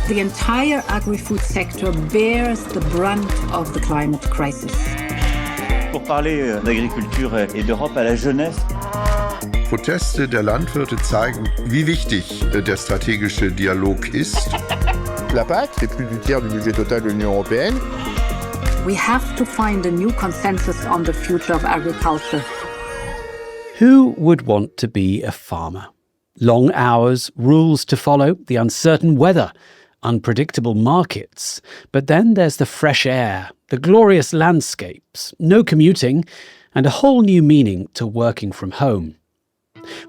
The entire agri-food sector bears the brunt of the climate crisis. Pour parler d'agriculture et d'Europe à la jeunesse. Proteste der Landwirte zeigen, wie wichtig der strategische Dialog ist. La PAC, c'est plus du tiers du budget total de l'Union européenne. We have to find a new consensus on the future of agriculture. Who would want to be a farmer? Long hours, rules to follow, the uncertain weather, unpredictable markets. But then there's the fresh air, the glorious landscapes, no commuting, and a whole new meaning to working from home.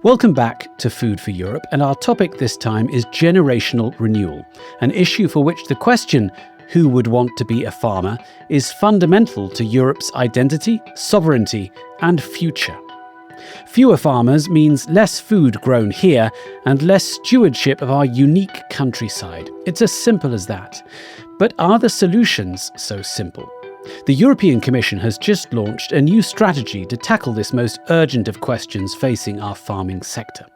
Welcome back to Food for Europe, and our topic this time is generational renewal, an issue for which the question, who would want to be a farmer, is fundamental to Europe's identity, sovereignty, and future. Fewer farmers means less food grown here and less stewardship of our unique countryside. It's as simple as that. But are the solutions so simple? The European Commission has just launched a new strategy to tackle this most urgent of questions facing our farming sector.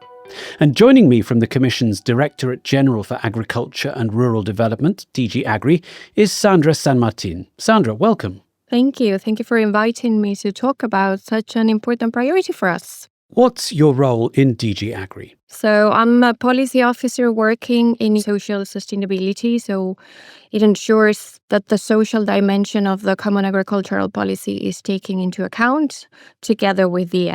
And joining me from the Commission's Directorate General for Agriculture and Rural Development, DG Agri, is Sandra San Martin. Sandra, welcome. Thank you. Thank you for inviting me to talk about such an important priority for us. What's your role in DG Agri? So I'm a policy officer working in social sustainability. So it ensures that the social dimension of the common agricultural policy is taken into account together with the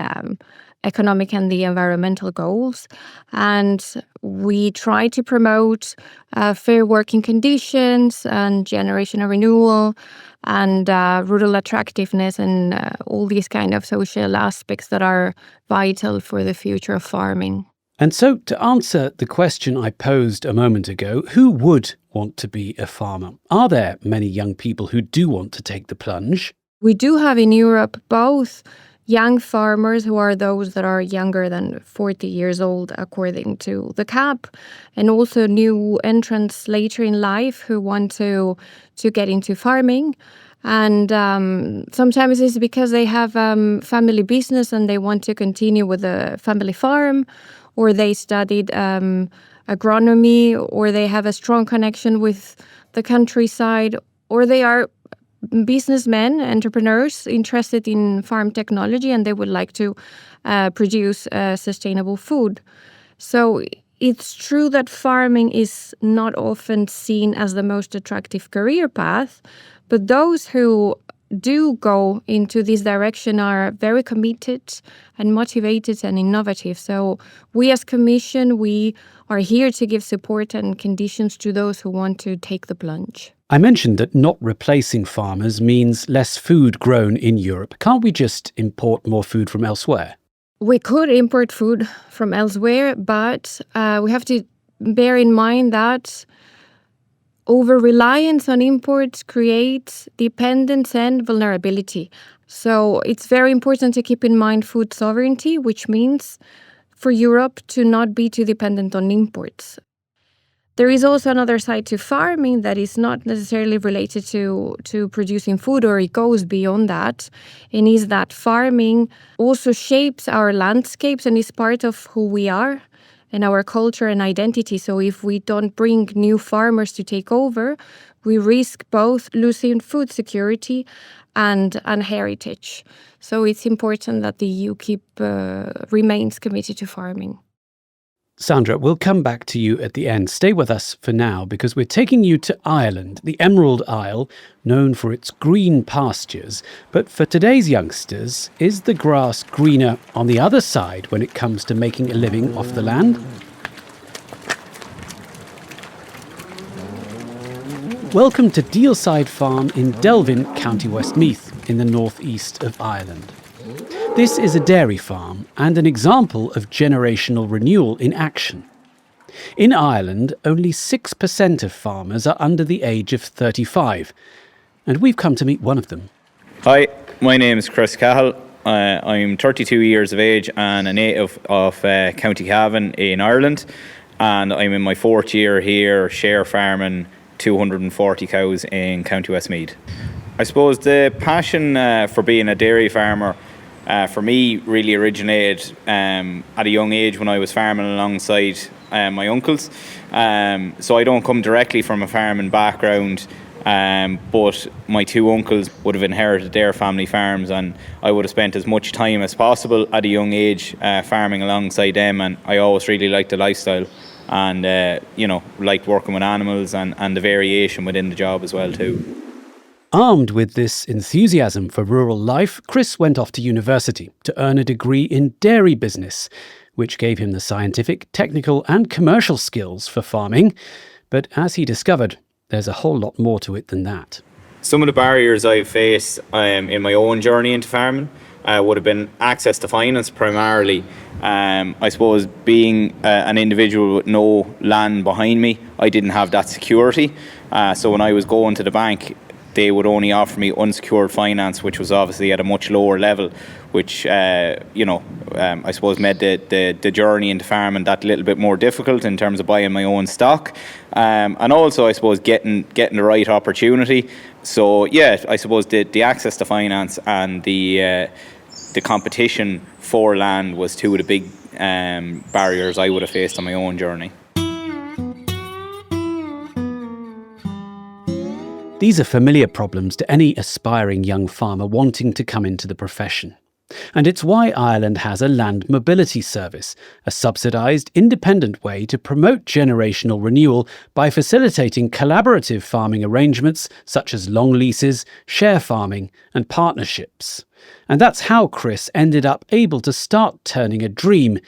economic and the environmental goals. And we try to promote fair working conditions and generational renewal and rural attractiveness and all these kind of social aspects that are vital for the future of farming. And so to answer the question I posed a moment ago, who would want to be a farmer? Are there many young people who do want to take the plunge? We do have in Europe both young farmers who are those that are younger than 40 years old according to the CAP, and also new entrants later in life who want to get into farming. And sometimes it's because they have family business and they want to continue with a family farm, or they studied agronomy, or they have a strong connection with the countryside, or they are businessmen, entrepreneurs interested in farm technology, and they would like to produce sustainable food. So it's true that farming is not often seen as the most attractive career path, but those who do go into this direction are very committed and motivated and innovative. So we as Commission, we are here to give support and conditions to those who want to take the plunge. I mentioned that not replacing farmers means less food grown in Europe. Can't we just import more food from elsewhere? We could import food from elsewhere, but we have to bear in mind that over-reliance on imports creates dependence and vulnerability. So it's very important to keep in mind food sovereignty, which means for Europe to not be too dependent on imports. There is also another side to farming that is not necessarily related to producing food, or it goes beyond that, and is that farming also shapes our landscapes and is part of who we are and our culture and identity. So if we don't bring new farmers to take over, we risk both losing food security and heritage. So it's important that the EU remains committed to farming. Sandra, we'll come back to you at the end. Stay with us for now, because we're taking you to Ireland, the Emerald Isle, known for its green pastures. But for today's youngsters, is the grass greener on the other side when it comes to making a living off the land? Welcome to Dealside Farm in Delvin, County Westmeath, in the northeast of Ireland. This is a dairy farm and an example of generational renewal in action. In Ireland, only 6% of farmers are under the age of 35, and we've come to meet one of them. Hi, my name is Chris Cahill. I'm 32 years of age and a native of County Cavan in Ireland, and I'm in my fourth year here share farming 240 cows in County Westmeath. I suppose the passion for being a dairy farmer for me really originated at a young age when I was farming alongside my uncles. So I don't come directly from a farming background, but my two uncles would have inherited their family farms, and I would have spent as much time as possible at a young age farming alongside them, and I always really liked the lifestyle and liked working with animals and the variation within the job as well too. Armed with this enthusiasm for rural life, Chris went off to university to earn a degree in dairy business, which gave him the scientific, technical and commercial skills for farming. But as he discovered, there's a whole lot more to it than that. Some of the barriers I've faced in my own journey into farming would have been access to finance primarily. I suppose being an individual with no land behind me, I didn't have that security. So when I was going to the bank, they would only offer me unsecured finance, which was obviously at a much lower level, which I suppose made the journey into farming that little bit more difficult in terms of buying my own stock, and also I suppose getting the right opportunity. So yeah, I suppose the access to finance and the competition for land was two of the big barriers I would have faced on my own journey. These are familiar problems to any aspiring young farmer wanting to come into the profession. And it's why Ireland has a land mobility service, a subsidised, independent way to promote generational renewal by facilitating collaborative farming arrangements such as long leases, share farming and partnerships. And that's how Chris ended up able to start turning a dream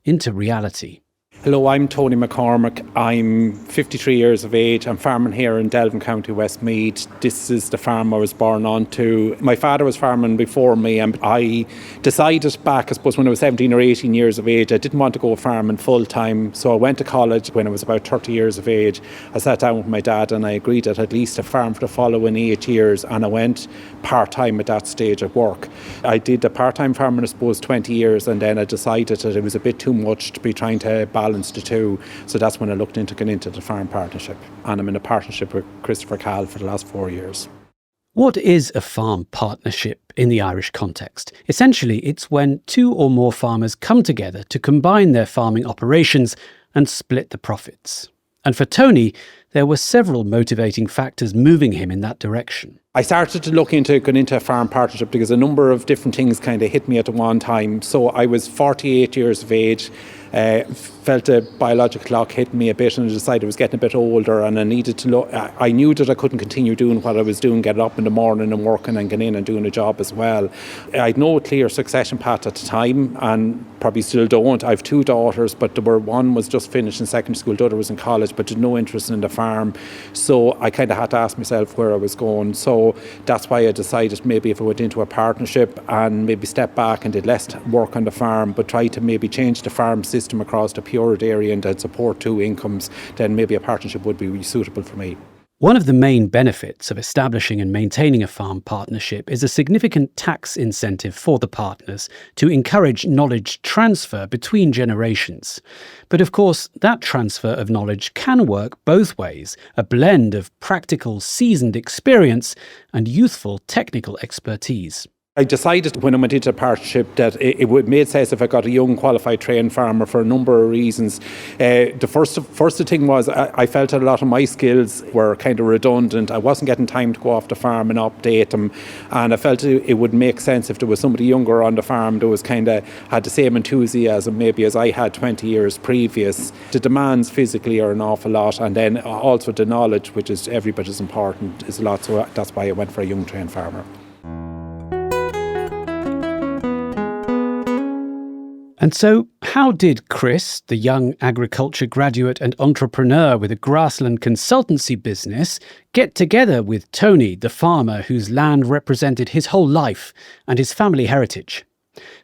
into reality. Hello, I'm Tony McCormack. I'm 53 years of age. I'm farming here in Delvin County, Westmeath. This is the farm I was born onto. My father was farming before me, and I decided back, I suppose, when I was 17 or 18 years of age, I didn't want to go farming full time. So I went to college when I was about 30 years of age. I sat down with my dad and I agreed that at least a farm for the following 8 years, and I went part-time at that stage of work. I did the part-time farming, I suppose, 20 years, and then I decided that it was a bit too much to be trying to balance the two. So that's when I looked into getting into the farm partnership. And I'm in a partnership with Christopher Cahill for the last 4 years. What is a farm partnership in the Irish context? Essentially, it's when two or more farmers come together to combine their farming operations and split the profits. And for Tony, there were several motivating factors moving him in that direction. I started to look into going into a farm partnership because a number of different things kind of hit me at the one time. So I was 48 years of age, felt a biological clock hit me a bit, and I decided I was getting a bit older and I needed to look. I knew that I couldn't continue doing what I was doing, getting up in the morning and working and getting in and doing a job as well. I had no clear succession path at the time and probably still don't. I have two daughters, but one was just finished in secondary school, the other was in college, but had no interest in the farm. So I kind of had to ask myself where I was going. So that's why I decided maybe if I went into a partnership and maybe step back and did less work on the farm, but try to maybe change the farm system across to pure dairy and support two incomes, then maybe a partnership would be really suitable for me. One of the main benefits of establishing and maintaining a farm partnership is a significant tax incentive for the partners to encourage knowledge transfer between generations. But of course, that transfer of knowledge can work both ways, a blend of practical, seasoned experience and youthful technical expertise. I decided when I went into a partnership that it would make sense if I got a young qualified trained farmer for a number of reasons. The first thing was I felt that a lot of my skills were kind of redundant. I wasn't getting time to go off the farm and update them, and I felt it would make sense if there was somebody younger on the farm that was kind of had the same enthusiasm maybe as I had 20 years previous. The demands physically are an awful lot, and then also the knowledge, which is every bit as important, is a lot. So that's why I went for a young trained farmer. And so, how did Chris, the young agriculture graduate and entrepreneur with a grassland consultancy business, get together with Tony, the farmer whose land represented his whole life and his family heritage?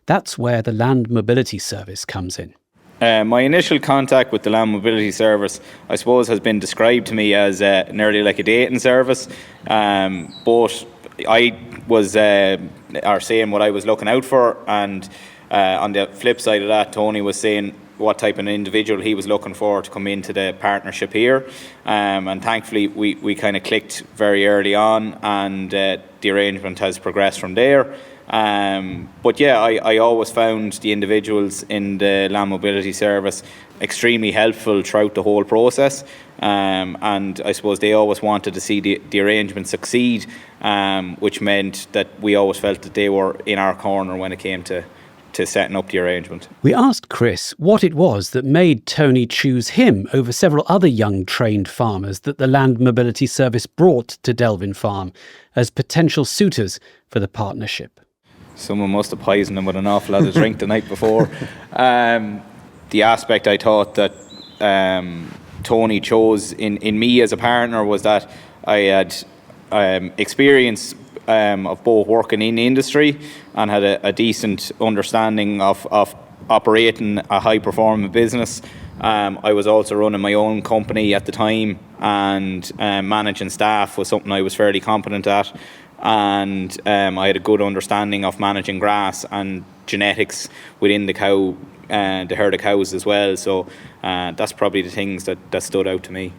That's where the Land Mobility Service comes in. My initial contact with the Land Mobility Service, I suppose, has been described to me as nearly like a dating service, but I was saying what I was looking out for, and on the flip side of that, Tony was saying what type of individual he was looking for to come into the partnership here, and thankfully we kind of clicked very early on, and the arrangement has progressed from there. But yeah, I always found the individuals in the land mobility service extremely helpful throughout the whole process. And I suppose they always wanted to see the arrangement succeed, which meant that we always felt that they were in our corner when it came to setting up the arrangement. We asked Chris what it was that made Tony choose him over several other young trained farmers that the Land Mobility Service brought to Delvin Farm as potential suitors for the partnership. Someone must have poisoned him with an awful lot of drink the night before. The aspect I thought that Tony chose in me as a partner was that I had experience of both working in the industry and had a decent understanding of operating a high-performing business. I was also running my own company at the time, and managing staff was something I was fairly competent at. And I had a good understanding of managing grass and genetics within the herd of cows as well. So that's probably the things that stood out to me.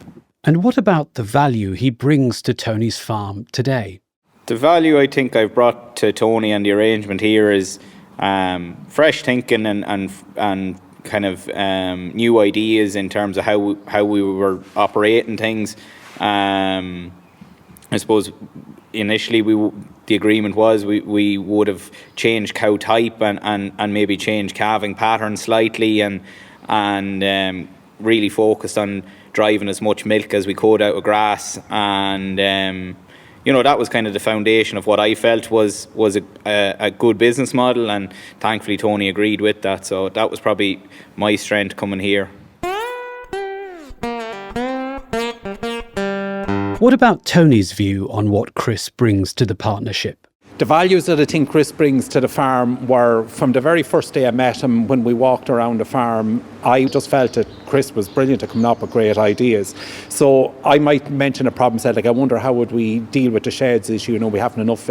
And what about the value he brings to Tony's farm today? The value I think I've brought to Tony and the arrangement here is fresh thinking and kind of new ideas in terms of how we were operating things. I suppose initially the agreement was we would have changed cow type and maybe changed calving pattern slightly and really focused on driving as much milk as we could out of grass, and that was kind of the foundation of what I felt was a good business model, and thankfully Tony agreed with that. So that was probably my strength coming here. What about Tony's view on what Chris brings to the partnership? The values that I think Chris brings to the farm were, from the very first day I met him, when we walked around the farm, I just felt that Chris was brilliant at coming up with great ideas. So I might mention a problem, said, I wonder how would we deal with the sheds issue, we haven't enough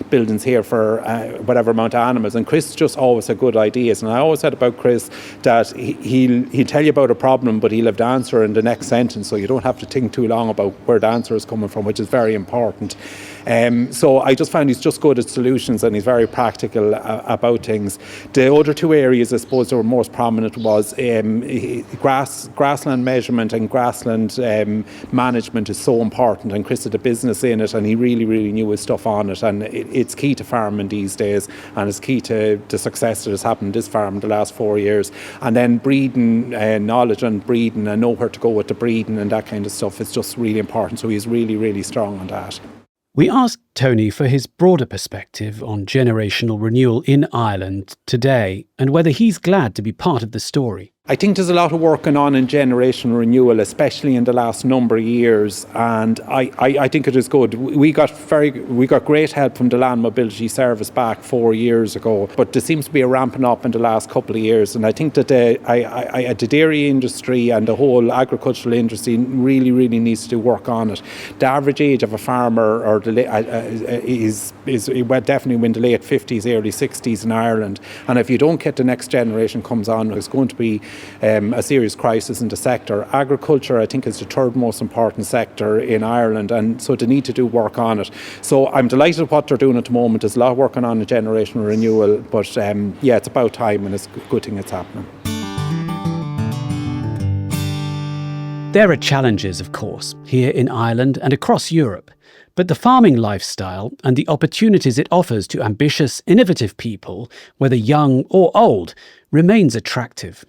buildings here for whatever amount of animals, and Chris just always had good ideas. And I always said about Chris that he'll tell you about a problem, but he'll have the answer in the next sentence, so you don't have to think too long about where the answer is coming from, which is very important. So I just found he's just good at solutions, and he's very practical about things. The other two areas I suppose that were most prominent was grassland measurement and grassland management is so important, and Chris had a business in it and he really, really knew his stuff on it, and it's key to farming these days, and it's key to the success that has happened this farm in the last 4 years. And then breeding, knowledge on breeding and know where to go with the breeding and that kind of stuff is just really important, so he's really, really strong on that. We asked Tony for his broader perspective on generational renewal in Ireland today and whether he's glad to be part of the story. I think there's a lot of work going on in generational renewal, especially in the last number of years, and I think it is good. We got great help from the Land Mobility Service back 4 years ago, but there seems to be a ramping up in the last couple of years, and I think that the dairy industry and the whole agricultural industry really, really needs to do work on it. The average age of a farmer is definitely in the late 50s, early 60s in Ireland, and if you don't get the next generation comes on, it's going to be a serious crisis in the sector. Agriculture, I think, is the third most important sector in Ireland, and so they need to do work on it. So I'm delighted with what they're doing at the moment. There's a lot working on the generational renewal, but it's about time, and it's a good thing it's happening. There are challenges, of course, here in Ireland and across Europe, but the farming lifestyle and the opportunities it offers to ambitious, innovative people, whether young or old, remains attractive.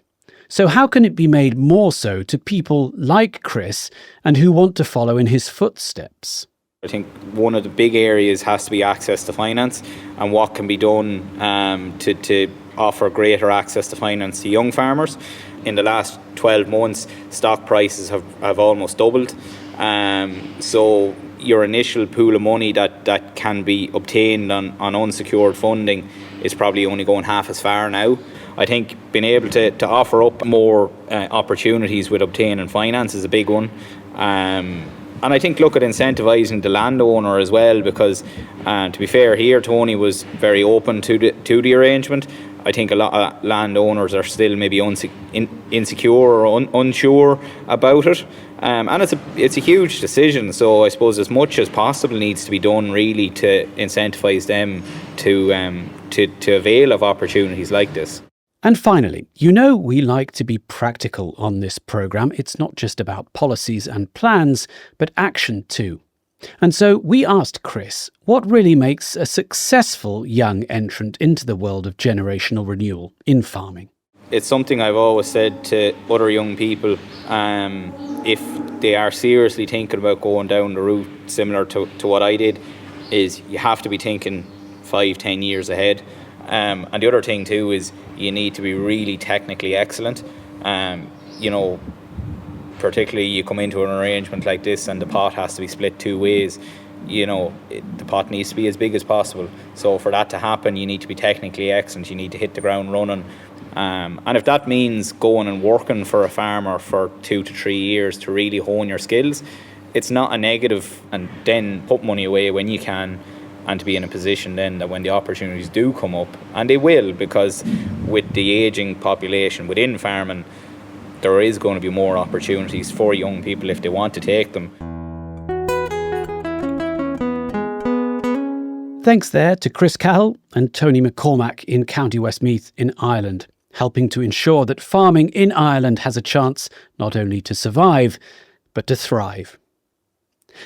So how can it be made more so to people like Chris and who want to follow in his footsteps? I think one of the big areas has to be access to finance, and what can be done to offer greater access to finance to young farmers. In the last 12 months, stock prices have almost doubled. So your initial pool of money that can be obtained on unsecured funding is probably only going half as far now. I think being able to offer up more opportunities with obtaining finance is a big one. And I think look at incentivising the landowner as well, because to be fair here, Tony was very open to the arrangement. I think a lot of landowners are still maybe insecure or unsure about it, and it's a huge decision. So I suppose as much as possible needs to be done really to incentivise them to avail of opportunities like this. And finally, you know we like to be practical on this programme. It's not just about policies and plans, but action too. And so we asked Chris what really makes a successful young entrant into the world of generational renewal in farming. It's something I've always said to other young people, if they are seriously thinking about going down the route similar to what I did, is you have to be thinking 5-10 years ahead. And the other thing too is you need to be really technically excellent. Particularly you come into an arrangement like this and the pot has to be split two ways. The pot needs to be as big as possible. So for that to happen, you need to be technically excellent. You need to hit the ground running. And if that means going and working for a farmer for 2 to 3 years to really hone your skills, it's not a negative. And then put money away when you can, and to be in a position then that when the opportunities do come up, and they will, because with the ageing population within farming, there is going to be more opportunities for young people if they want to take them. Thanks there to Chris Cahill and Tony McCormack in County Westmeath in Ireland, helping to ensure that farming in Ireland has a chance not only to survive, but to thrive.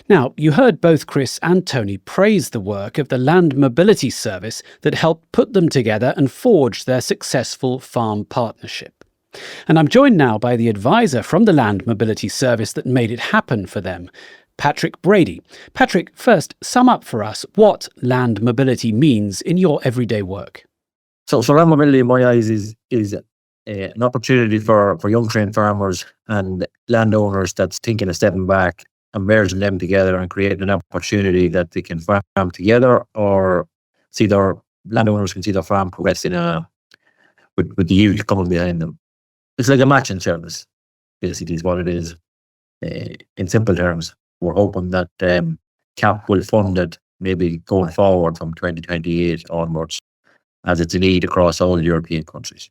Now, you heard both Chris and Tony praise the work of the Land Mobility Service that helped put them together and forge their successful farm partnership. And I'm joined now by the advisor from the Land Mobility Service that made it happen for them, Patrick Brady. Patrick, first, sum up for us what land mobility means in your everyday work. So land mobility, in my eyes, is an opportunity for young trained farmers and landowners that's thinking of stepping back and merging them together and creating an opportunity that they can farm together, or see their landowners can see their farm progressing with the youth coming behind them. It's like a matching service, basically, is what it is. In simple terms, we're hoping that CAP will fund it maybe going forward from 2028 onwards, as it's a need across all European countries.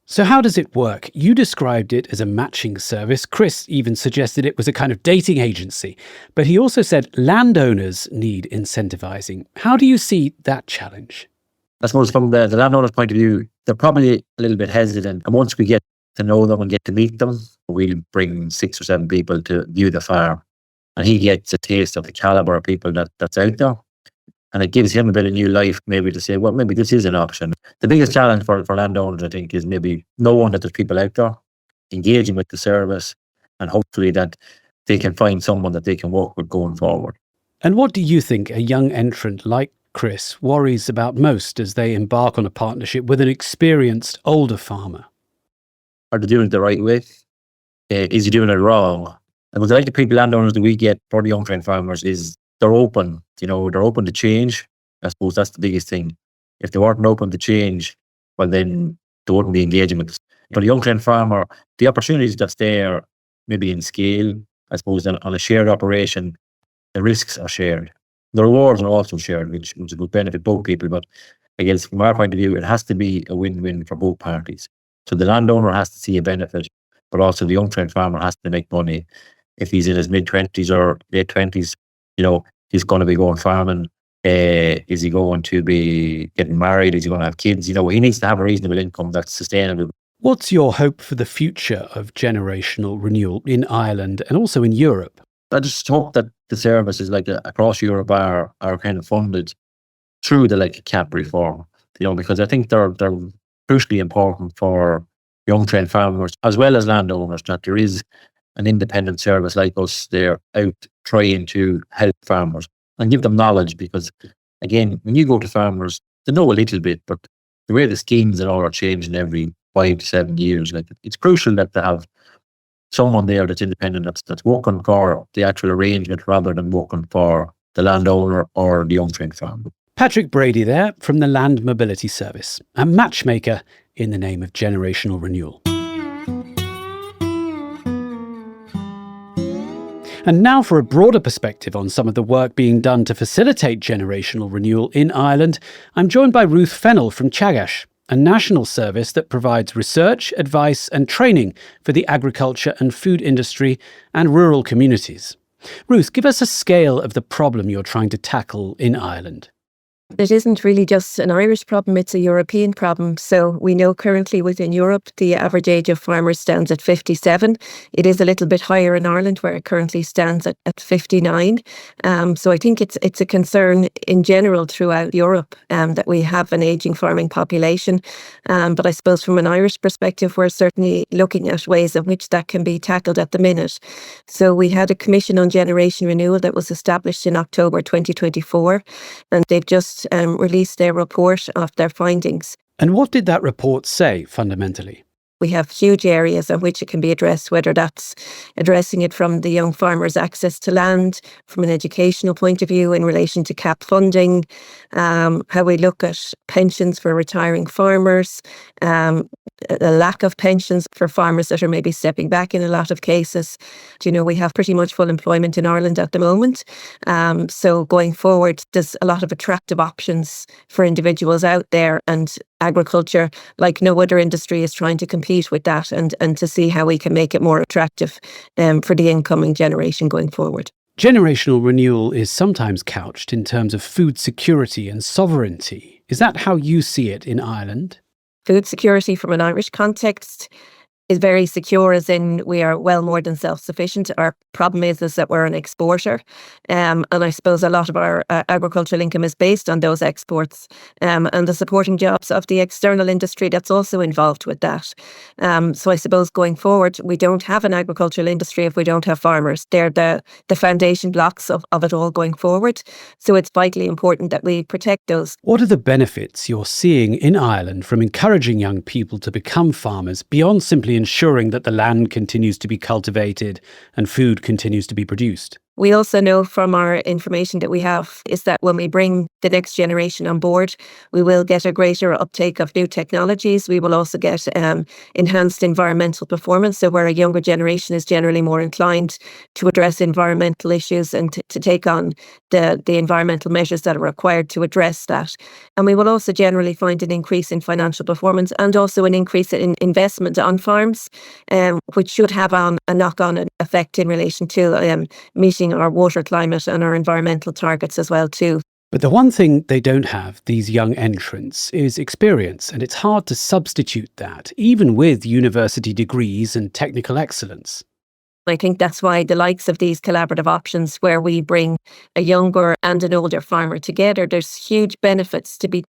So how does it work? You described it as a matching service. Chris even suggested it was a kind of dating agency. But he also said landowners need incentivising. How do you see that challenge? I suppose from the landowner's point of view, they're probably a little bit hesitant. And once we get to know them and get to meet them, we'll bring 6 or 7 people to view the farm. And he gets a taste of the calibre of people that's out there. And it gives him a bit of new life, maybe to say, well, maybe this is an option. The biggest challenge for landowners, I think, is maybe knowing that there's people out there, engaging with the service, and hopefully that they can find someone that they can work with going forward. And what do you think a young entrant like Chris worries about most as they embark on a partnership with an experienced older farmer? Are they doing it the right way? Is he doing it wrong? And what I like the people landowners that we get for the young trained farmers is they're open. They're open to change. I suppose that's the biggest thing. If they weren't open to change, well, then they wouldn't be engaging with us. For the young trained farmer, the opportunities that's there, maybe in scale, I suppose on a shared operation, the risks are shared. The rewards are also shared, which would benefit both people. But I guess from our point of view, it has to be a win-win for both parties. So the landowner has to see a benefit, but also the young trained farmer has to make money. If he's in his mid-20s or late 20s, he's going to be going farming. Is he going to be getting married? Is he going to have kids? He needs to have a reasonable income that's sustainable. What's your hope for the future of generational renewal in Ireland and also in Europe? I just hope that the services across Europe are kind of funded through the CAP reform, because I think they're crucially important for young trained farmers as well as landowners, that there is an independent service like us there out trying to help farmers and give them knowledge, because again, when you go to farmers, they know a little bit, but the way the schemes and all are changing every 5 to 7 years, it's crucial that they have someone there that's independent, that's working for the actual arrangement rather than working for the landowner or the young trained farmer. Patrick Brady there from the Land Mobility Service, a matchmaker in the name of generational renewal. And now for a broader perspective on some of the work being done to facilitate generational renewal in Ireland, I'm joined by Ruth Fennell from Teagasc, a national service that provides research, advice and training for the agriculture and food industry and rural communities. Ruth, give us a scale of the problem you're trying to tackle in Ireland. It isn't really just an Irish problem, it's a European problem. So we know currently within Europe, the average age of farmers stands at 57. It is a little bit higher in Ireland, where it currently stands at 59. So I think it's a concern in general throughout Europe that we have an ageing farming population. But I suppose from an Irish perspective, we're certainly looking at ways in which that can be tackled at the minute. So we had a Commission on Generation Renewal that was established in October 2024, and they've just released their report of their findings. And what did that report say, fundamentally? We have huge areas on which it can be addressed, whether that's addressing it from the young farmers' access to land, from an educational point of view in relation to CAP funding, how we look at pensions for retiring farmers, a lack of pensions for farmers that are maybe stepping back in a lot of cases. We have pretty much full employment in Ireland at the moment. So going forward, there's a lot of attractive options for individuals out there, and agriculture, like no other industry, is trying to compete with that and to see how we can make it more attractive for the incoming generation going forward. Generational renewal is sometimes couched in terms of food security and sovereignty. Is that how you see it in Ireland? Food security from an Irish context is very secure, as in we are well more than self-sufficient. Our problem is that we're an exporter. And I suppose a lot of our agricultural income is based on those exports and the supporting jobs of the external industry that's also involved with that. So I suppose going forward, we don't have an agricultural industry if we don't have farmers. They're the foundation blocks of it all going forward. So it's vitally important that we protect those. What are the benefits you're seeing in Ireland from encouraging young people to become farmers beyond simply ensuring that the land continues to be cultivated and food continues to be produced? We also know from our information that we have is that when we bring the next generation on board, we will get a greater uptake of new technologies. We will also get enhanced environmental performance. So where a younger generation is generally more inclined to address environmental issues and to take on the environmental measures that are required to address that. And we will also generally find an increase in financial performance and also an increase in investment on farms, which should have a knock-on effect in relation to meeting our water, climate and our environmental targets as well too. But the one thing they don't have, these young entrants, is experience, and it's hard to substitute that, even with university degrees and technical excellence. I think that's why the likes of these collaborative options, where we bring a younger and an older farmer together, there's huge benefits to be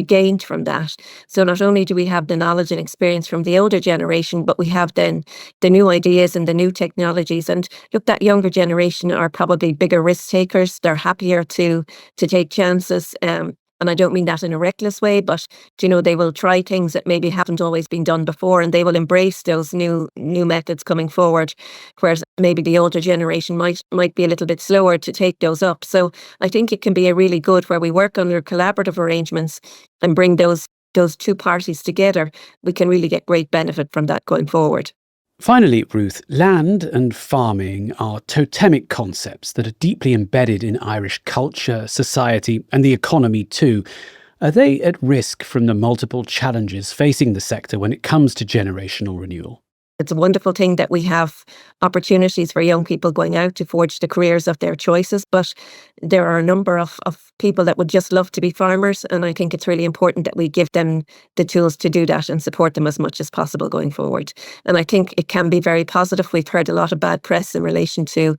gained from that. So not only do we have the knowledge and experience from the older generation, but we have then the new ideas and the new technologies. And look, that younger generation are probably bigger risk takers. They're happier to take chances. And I don't mean that in a reckless way, but they will try things that maybe haven't always been done before, and they will embrace those new methods coming forward, whereas maybe the older generation might be a little bit slower to take those up. So I think it can be a really good, where we work under collaborative arrangements and bring those two parties together. We can really get great benefit from that going forward. Finally, Ruth, land and farming are totemic concepts that are deeply embedded in Irish culture, society, and the economy too. Are they at risk from the multiple challenges facing the sector when it comes to generational renewal? It's a wonderful thing that we have opportunities for young people going out to forge the careers of their choices, but there are a number of people that would just love to be farmers, and I think it's really important that we give them the tools to do that and support them as much as possible going forward. And I think it can be very positive. We've heard a lot of bad press in relation to,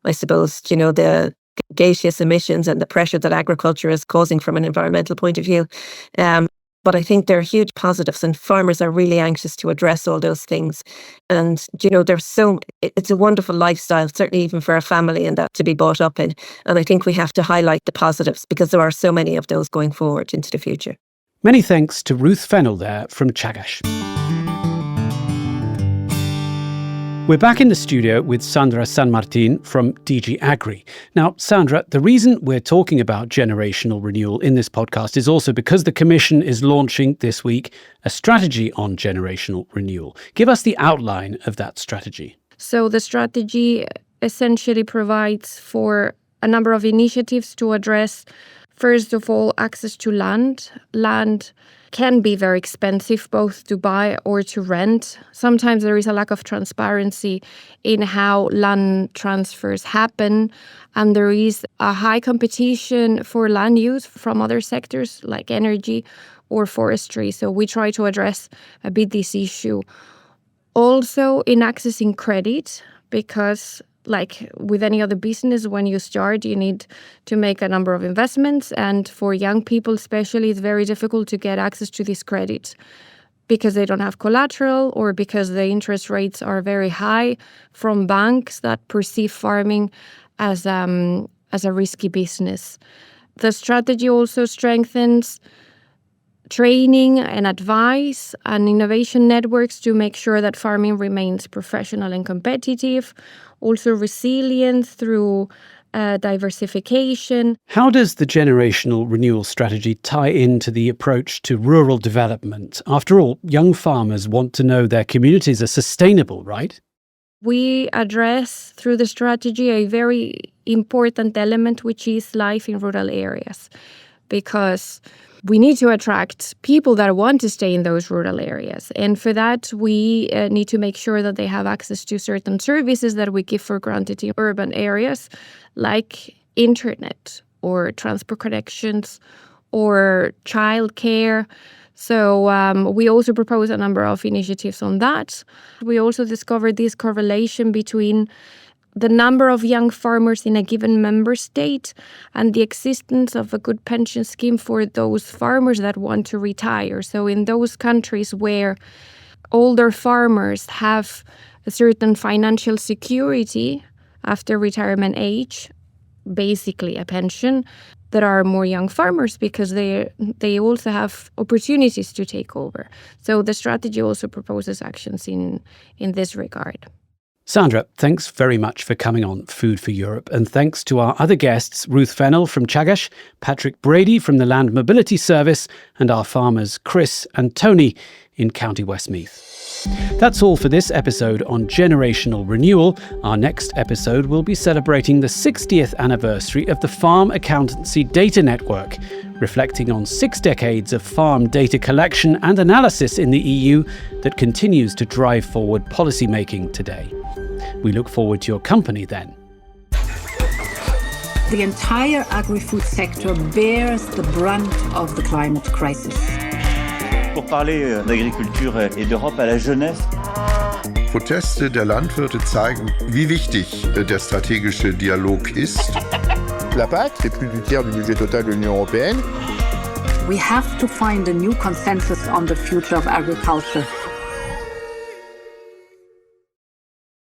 I suppose, the gaseous emissions and the pressure that agriculture is causing from an environmental point of view. But I think there are huge positives, and farmers are really anxious to address all those things. And, it's a wonderful lifestyle, certainly even for a family, and that to be brought up in. And I think we have to highlight the positives, because there are so many of those going forward into the future. Many thanks to Ruth Fennell there from Teagasc. We're back in the studio with Sandra San Martin from DG Agri. Now, Sandra, the reason we're talking about generational renewal in this podcast is also because the Commission is launching this week a strategy on generational renewal. Give us the outline of that strategy. So the strategy essentially provides for a number of initiatives to address, first of all, access to land. Land can be very expensive both to buy or to rent. Sometimes there is a lack of transparency in how land transfers happen, and there is a high competition for land use from other sectors like energy or forestry. So we try to address a bit this issue. Also in accessing credit, because like with any other business, when you start, you need to make a number of investments. And for young people especially, it's very difficult to get access to this credit because they don't have collateral or because the interest rates are very high from banks that perceive farming as a risky business. The strategy also strengthens training and advice and innovation networks to make sure that farming remains professional and competitive. Also resilience through diversification. How does the generational renewal strategy tie into the approach to rural development? After all, young farmers want to know their communities are sustainable, right? We address through the strategy a very important element, which is life in rural areas, because we need to attract people that want to stay in those rural areas. And for that, we need to make sure that they have access to certain services that we give for granted in urban areas, like internet or transport connections or childcare. So we also propose a number of initiatives on that. We also discovered this correlation between the number of young farmers in a given member state and the existence of a good pension scheme for those farmers that want to retire. So in those countries where older farmers have a certain financial security after retirement age, basically a pension, there are more young farmers because they also have opportunities to take over. So the strategy also proposes actions in this regard. Sandra, thanks very much for coming on Food for Europe, and thanks to our other guests, Ruth Fennell from Chagash, Patrick Brady from the Land Mobility Service, and our farmers Chris and Tony in County Westmeath. That's all for this episode on generational renewal. Our next episode will be celebrating the 60th anniversary of the Farm Accountancy Data Network, reflecting on 6 decades of farm data collection and analysis in the EU that continues to drive forward policy making today. We look forward to your company then. The entire agri-food sector bears the brunt of the climate crisis. Pour parler d'agriculture et d'Europe à la jeunesse. Proteste der Landwirte zeigen, wie wichtig der stratégische Dialog ist. La PAC, c'est plus du tiers du budget total de l'Union européenne. We have to find a new consensus on the future of agriculture.